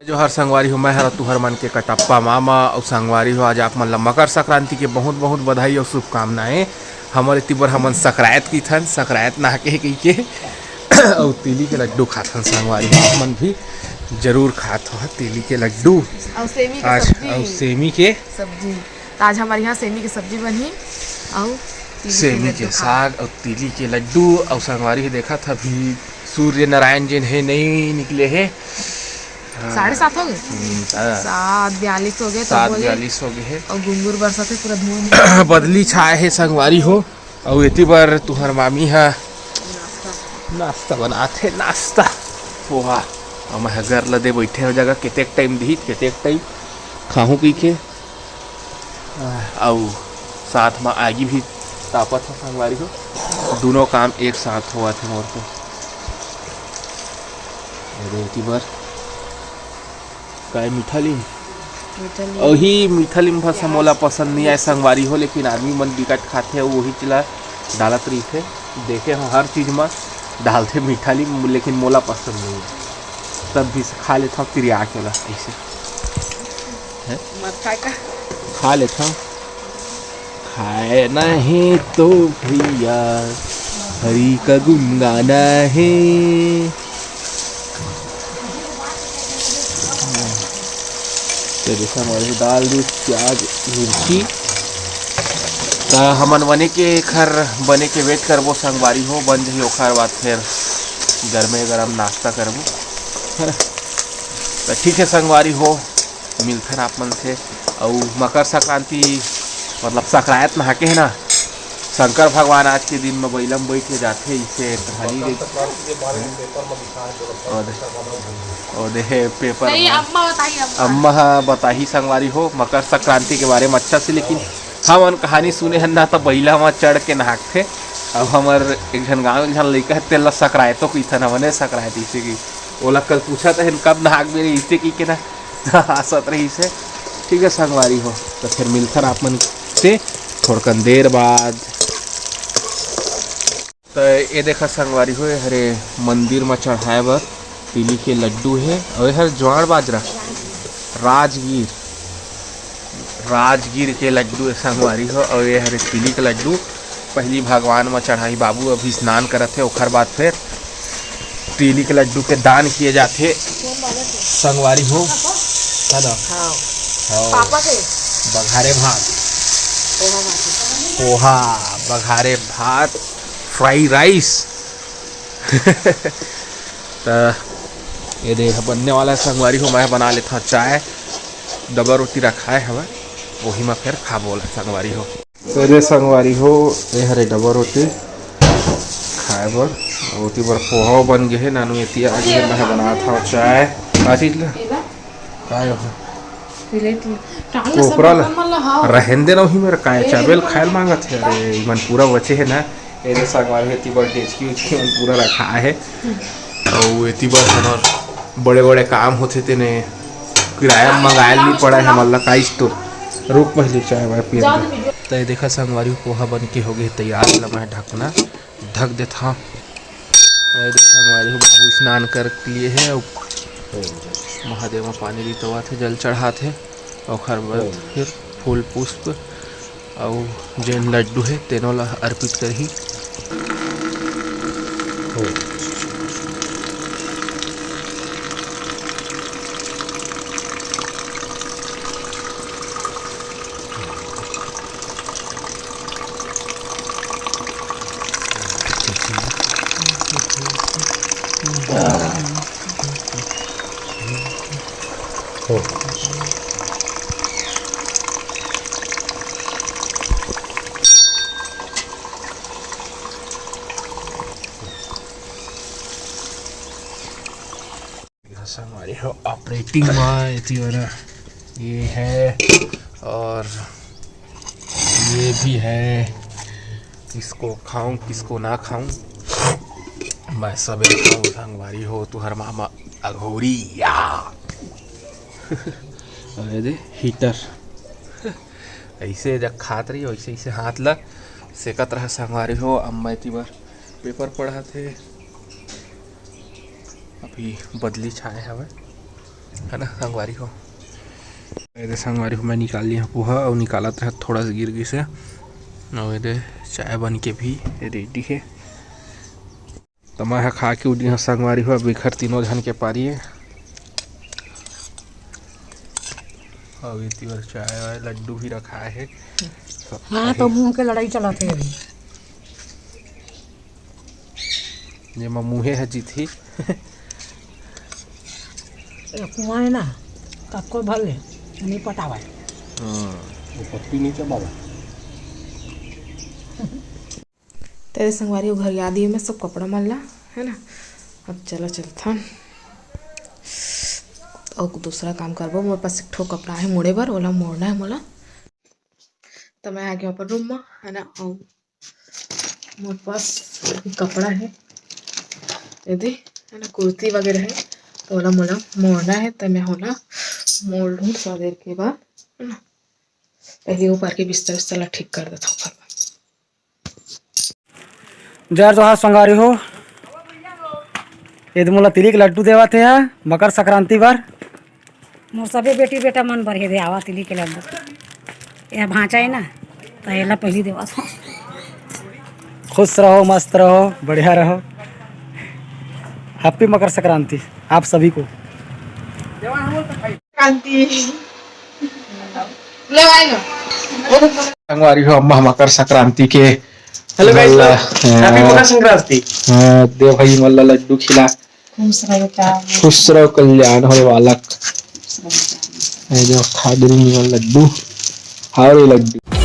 जो हर संगवारी हो, मैं हर तुहर मन के कटप्पा मामा और संगवारी हो। आज आप मन ला मकर संक्रांति के बहुत बहुत बधाई और शुभकामनाएं। हमर इति बर हमन सकरायत की थन, सकरायत नहा के कही के और तिली के लड्डू खाथन। संगवारी हो आप मन भी जरूर खात हो तिली के लड्डू और सेमी के आज सब्जी और सेमी के सब्जी। तो आज हमारे यहाँ सेमी की सब्जी बनी और सेमी के साग और तिली के लड्डू। और संगवारी हो देखा था अभी सूर्य नारायण जी है नहीं निकले है। 7:30 हो गए, 7:42 हो गए, 7:42 हो गए है और घुंगुर बरसा थे पूरा धुआं बदली छाए है संगवारी हो। और इति बार तुहर मामी है नाश्ता बनाते नाश्ता पोहा। और मैं घर लदे बैठे हो जगह केतेक टाइम दी केतेक टाइम खाऊं पी के और साथ में आगी भी तापत हो संगवारी हो। दोनों काम एक साथ हुआ थे मोर को इति बार काय मीठा लीम वही मीठा लीम भाषा मोला पसंद नहीं आए संगवारी हो। लेकिन आदमी मन बिकट खाते हैं वही चिला डालत रही थे देखे हो हर चीज़ में डालते मीठा लीम, लेकिन मोला पसंद नहीं है। तब भी खा लेता हूँ तिरिया के ला ऐसे खा लेता हूँ। खाए नहीं तो भैया हरी का गुनगाना है। जैसा हमारे दाल दूध प्याज मिर्ची तो हमन बने के खर बने के वेट करबो संगवारी हो। बन जाही ओखर बाद फिर गर्मे गरम नाश्ता करबो। तो ठीक है संगवारी हो मिलथन आप मन से। और मकर संक्रांति मतलब सकरायत नहा के है ना, शंकर भगवान आज के दिन में बैलम बैठ के जाते इसे कहानी और देखे पेपर अम्मा बताही संगवारी हो मकर संक्रांति के बारे में अच्छा से। लेकिन हम कहानी सुने हैं ना तो बैला में चढ़ के नहाते। अब हमार एक जन गाँव एक जन लड़का है तेल सकरायतों की थन हमने सकरायत इसे की ओला कल पूछा था कब नहाक मेरे इसे की के ना हंसत रही से। ठीक है संगवारी हो तो फिर मिलकर आप मन से थोड़कन देर बाद। तो ये देखा संगवारी हो हरे मंदिर में चढ़ाए बर तिली के लड्डू है। और हर ज्वार बाजरा राजगीर के लड्डू है संगवारी हो। और ये हरे तिली के लड्डू पहली भगवान में चढ़ाई बाबू अभी स्नान करत है। ओखर बाद फिर तिली के लड्डू के दान किए जाते संगवारी हो। पापा के बघारे भात पोहा बघारे भात फ्राई राइस तो ये देख बनने वाला संगवारी हो। मैं बना लेता हूँ चाय डबा रोटी रखा है हमें वही में फिर खा बोला संगवारी हो। तो संगवारी हो ये हरे डबा रोटी खाए बर रोटी बर पोहा बन गए है नानू ये आज मैं बना था चाय का चीज ला कोपरा रहेंदे ना वही मेरा काय चावल खायल मांगत है। अरे मन पूरा बचे है ना ये संगवारी हेती बर डेचकी उचकी मन पूरा रखा है। और एती बर हमार बड़े बड़े काम होते तेने किराया मंगायल नहीं पड़ा है हमारा का स्टोर रुक पहले चाय वाय पिया। तो ये देखा संगवारी पोहा बन के हो गए तैयार। मैं ढकना ढक देता हूँ। संगवारी बाबू स्नान कर लिए है और महादेव में पानी लितवा थे जल चढ़ा थे। और बाद फिर फूल पुष्प और जैन लड्डू है तीनों ला अर्पित कर ही। हमारे ऑपरेटिंग में ये है और ये भी है। किसको खाऊं किसको ना खाऊं मैं सब खाऊं संगवारी हो। तुहर मामा अघोरी या अरे दे हीटर ऐसे जब खात रही वैसे ऐसे हाथ लग सेकत रहा संगवारी हो। अम्मा इतनी बार पेपर पढ़ा थे अभी बदली छाए हवे है ना संगवारी हो। ये संगवारी हो मैं निकाल लिया पोहा और निकाला था थोड़ा सा गिर गई से। और ये चाय बन के भी रेडी है। तो मैं खा के उड़ी संगवारी हो बिखर तीनों जन के पारी है। और ये चाय वाय लड्डू भी रखा है। हाँ तो मुंह के लड़ाई चला थे अभी। ये मुँहे है जीती कुआं है ना सबको भर ले नहीं पटावा। वो पत्ती नहीं चबावा। तेरे संगवारी घर याद ही में सब कपड़ा मल्ला है ना। अब चला चलता और दूसरा काम करबो। मोरे पास एक ठो कपड़ा है मोड़े बर, ओला मोड़ना है मोला। तो मैं आ गया अपन रूम में है ना। और मोरे पास कपड़ा है यदि है ना, कुर्ती वगैरह है तो ओला मोला मोड़ना है। तो मैं होला मोड़ लूँ थोड़ा देर के बाद है ना। पहले ऊपर के बिस्तर विस्तर ठीक कर देता हूँ। जर जोहार संगारी हो ये मोला तिली के लड्डू देवा थे मकर संक्रांति बार। मोर सबे बेटी बेटा मन भर दे आवा तिली के लड्डू। यह भांचा है ना तो एला पहली देवा था। खुश रहो मस्त रहो बढ़िया रहो। हैप्पी मकर संक्रांति आप सभी को। संगवारी हो अम्मा मकर संक्रांति के hello guys happy Makar Sankranti. देव भाई मल्ला लड्डू खिला खुश रहो कल्याण हो वालक। जो खा लड्डू हारे लड्डू।